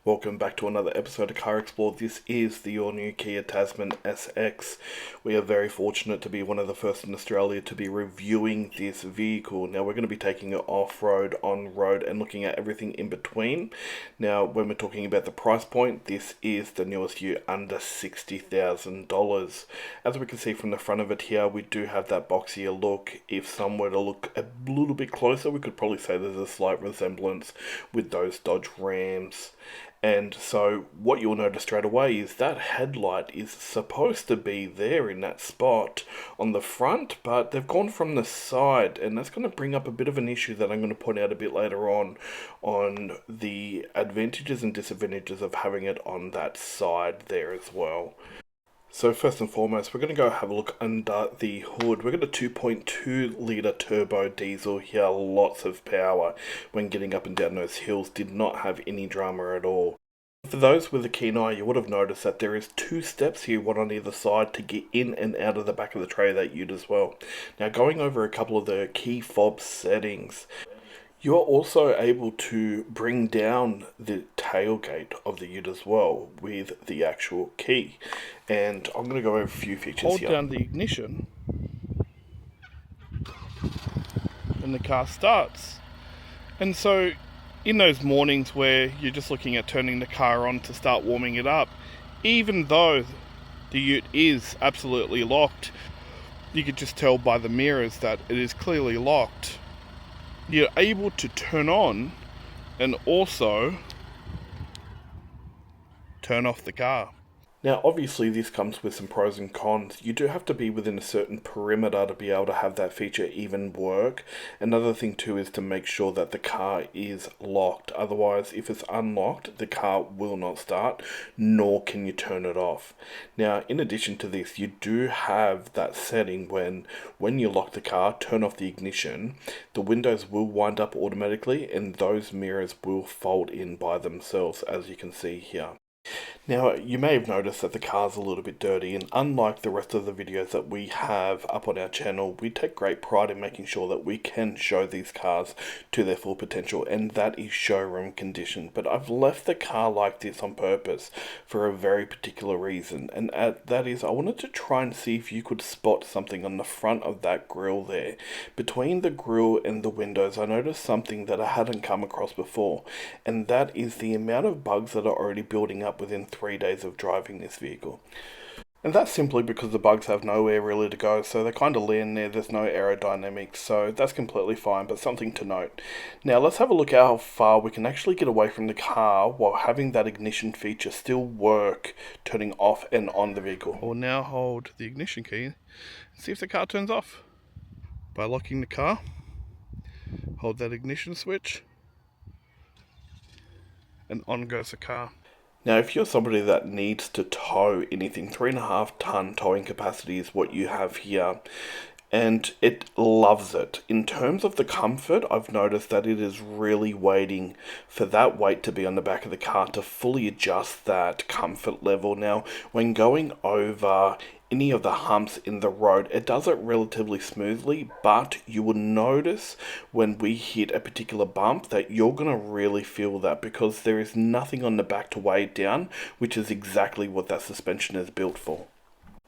Welcome back to another episode of CarExplore. This is the all-new Kia Tasman SX. We are very fortunate to be one of the first in Australia to be reviewing this vehicle. Now we're going to be taking it off-road, on-road and looking at everything in between. Now when we're talking about the price point, this is the newest year under $60,000. As we can see from the front of it here, we do have that boxier look. If some were to look a little bit closer, we could probably say there's a slight resemblance with those Dodge Rams. And so what you'll notice straight away is that headlight is supposed to be there in that spot on the front, but they've gone from the side, and that's going to bring up a bit of an issue that I'm going to point out a bit later on the advantages and disadvantages of having it on that side there as well. So first and foremost, we're going to go have a look under the hood. We've got a 2.2 litre turbo diesel here, lots of power when getting up and down those hills, did not have any drama at all. For those with a keen eye, you would have noticed that there is two steps here, one on either side, to get in and out of the back of the tray of that ute as well. Now going over a couple of the key fob settings, you are also able to bring down the tailgate of the ute as well with the actual key. And I'm going to go over a few features here. Hold down the ignition and the car starts. And so in those mornings where you're just looking at turning the car on to start warming it up, even though the ute is absolutely locked, you could just tell by the mirrors that it is clearly locked. You're able to turn on and also turn off the car. Now obviously this comes with some pros and cons. You do have to be within a certain perimeter to be able to have that feature even work. Another thing too is to make sure that the car is locked. Otherwise, if it's unlocked, the car will not start, nor can you turn it off. Now in addition to this, you do have that setting when you lock the car, turn off the ignition, the windows will wind up automatically and those mirrors will fold in by themselves, as you can see here. Now, you may have noticed that the car's a little bit dirty, and unlike the rest of the videos that we have up on our channel, we take great pride in making sure that we can show these cars to their full potential, and that is showroom condition. But I've left the car like this on purpose for a very particular reason, and that is I wanted to try and see if you could spot something on the front of that grille there. Between the grille and the windows, I noticed something that I hadn't come across before, and that is the amount of bugs that are already building up within 3 days of driving this vehicle. And that's simply because the bugs have nowhere really to go, so they kind of land there, there's no aerodynamics, so that's completely fine, but something to note. Now let's have a look at how far we can actually get away from the car while having that ignition feature still work, turning off and on the vehicle. We'll now hold the ignition key and see if the car turns off. By locking the car, hold that ignition switch, and on goes the car. Now, if you're somebody that needs to tow anything, 3.5 ton towing capacity is what you have here, and it loves it. In terms of the comfort, I've noticed that it is really waiting for that weight to be on the back of the car to fully adjust that comfort level. Now, when going over any of the humps in the road, it does it relatively smoothly, but you will notice when we hit a particular bump that you're going to really feel that, because there is nothing on the back to weigh it down, which is exactly what that suspension is built for.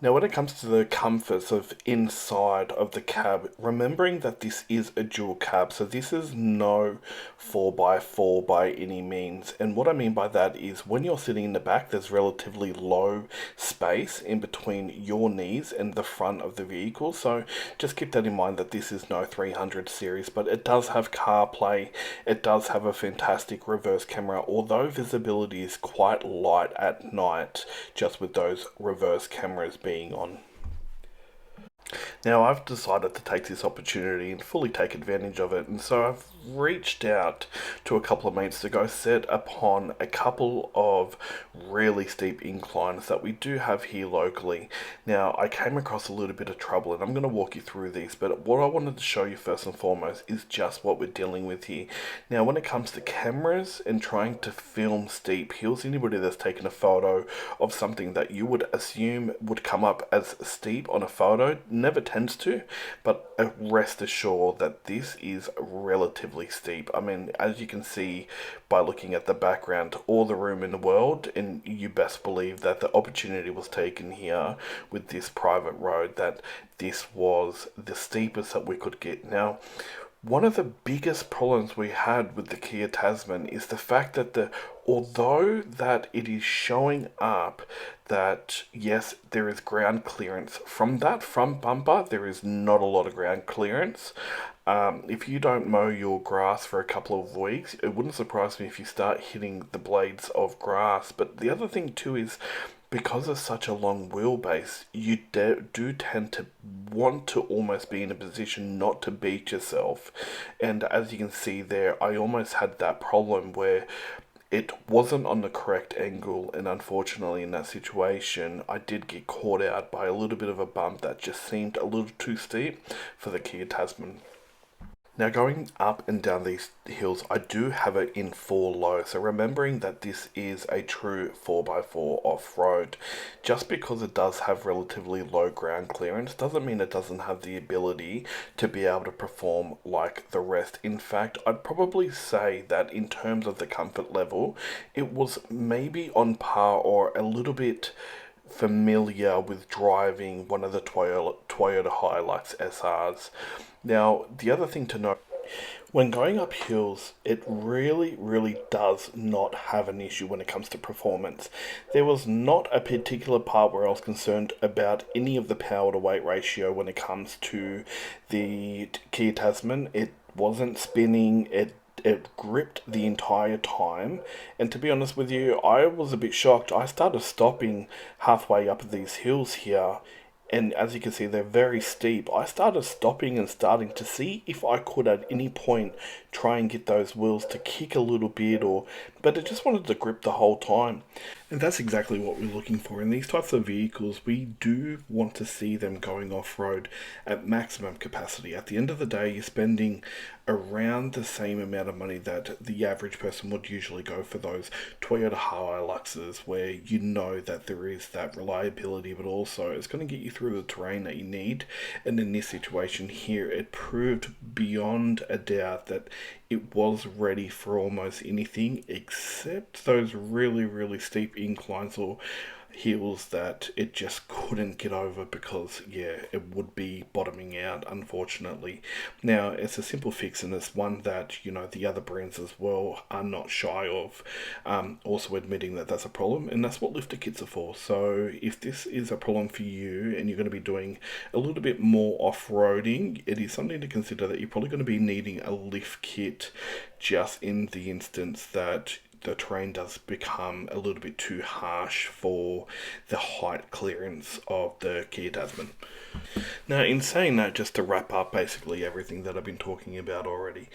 Now when it comes to the comforts of inside of the cab, remembering that this is a dual cab, so this is no 4x4 by any means. And what I mean by that is when you're sitting in the back, there's relatively low space in between your knees and the front of the vehicle. So just keep that in mind that this is no 300 series, but it does have CarPlay. It does have a fantastic reverse camera, although visibility is quite light at night, just with those reverse cameras being on. Now I've decided to take this opportunity and fully take advantage of it, and so I've reached out to a couple of mates to go set upon a couple of really steep inclines that we do have here locally. Now I came across a little bit of trouble, and I'm going to walk you through these, but what I wanted to show you first and foremost is just what we're dealing with here. Now when it comes to cameras and trying to film steep hills, anybody that's taken a photo of something that you would assume would come up as steep on a photo never tends to, but rest assured that this is relatively steep. I mean, as you can see by looking at the background, all the room in the world, and you best believe that the opportunity was taken here with this private road, that this was the steepest that we could get. Now, one of the biggest problems we had with the Kia Tasman is the fact that although that it is showing up that yes, there is ground clearance from that front bumper, there is not a lot of ground clearance. If you don't mow your grass for a couple of weeks, it wouldn't surprise me if you start hitting the blades of grass. But the other thing too is, because of such a long wheelbase, you do tend to want to almost be in a position not to beat yourself. And as you can see there, I almost had that problem where it wasn't on the correct angle, and unfortunately in that situation I did get caught out by a little bit of a bump that just seemed a little too steep for the Kia Tasman. Now, going up and down these hills, I do have it in 4 low, so remembering that this is a true 4x4 off-road, just because it does have relatively low ground clearance doesn't mean it doesn't have the ability to be able to perform like the rest. In fact, I'd probably say that in terms of the comfort level, it was maybe on par or a little bit familiar with driving one of the Toyota Hilux SRs. Now, the other thing to note, when going up hills, it really does not have an issue when it comes to performance. There was not a particular part where I was concerned about any of the power to weight ratio when it comes to the Kia Tasman. It wasn't spinning, it gripped the entire time, and to be honest with you, I was a bit shocked. I started stopping halfway up these hills here, and as you can see, they're very steep. I started stopping and starting to see if I could at any point try and get those wheels to kick a little bit, but it just wanted to grip the whole time. And that's exactly what we're looking for. In these types of vehicles, we do want to see them going off-road at maximum capacity. At the end of the day, you're spending around the same amount of money that the average person would usually go for those Toyota Hiluxes, where you know that there is that reliability, but also it's going to get you through the terrain that you need. And in this situation here, it proved beyond a doubt that it was ready for almost anything except those really steep inclines or hills that it just couldn't get over, because it would be bottoming out, unfortunately. Now, it's a simple fix, and it's one that the other brands as well are not shy of also admitting that that's a problem, and that's what lifter kits are for. So if this is a problem for you and you're going to be doing a little bit more off-roading, it is something to consider that you're probably going to be needing a lift kit, just in the instance that the terrain does become a little bit too harsh for the height clearance of the Kia Tasman. Now, in saying that, just to wrap up basically everything that I've been talking about already.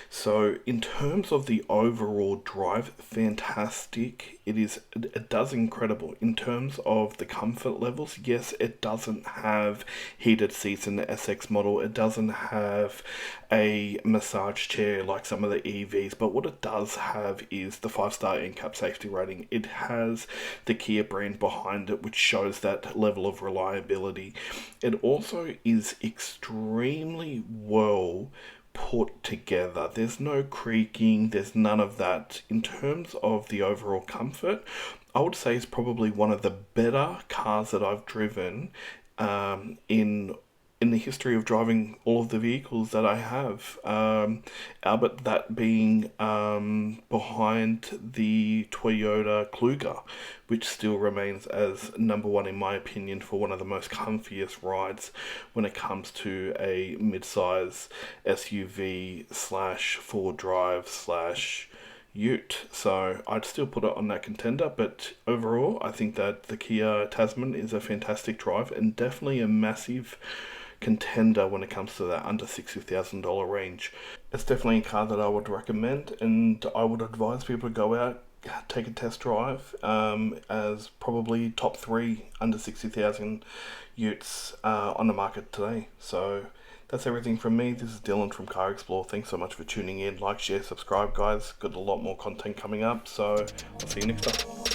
So, in terms of the overall drive, fantastic. It does incredible. In terms of the comfort levels, yes, it doesn't have heated seats in the SX model. It doesn't have a massage chair like some of the EVs, but what it does have is the 5-star NCAP safety rating. It has the Kia brand behind it, which shows that level of reliability. It also is extremely well put together. There's no creaking, there's none of that. In terms of the overall comfort, I would say it's probably one of the better cars that I've driven in the history of driving all of the vehicles that I have. Albert, that being behind the Toyota Kluger, which still remains as number one in my opinion for one of the most comfiest rides when it comes to a mid-size SUV slash 4-drive slash ute. So I'd still put it on that contender, but overall I think that the Kia Tasman is a fantastic drive and definitely a massive contender when it comes to that under $60,000 range. It's definitely a car that I would recommend, and I would advise people to go out, take a test drive, as probably top 3 under 60,000 utes on the market today. So that's everything from me. This is Dylan from CarExplore. Thanks so much for tuning in. Like, share, subscribe, guys. Got a lot more content coming up, so I'll see you next time.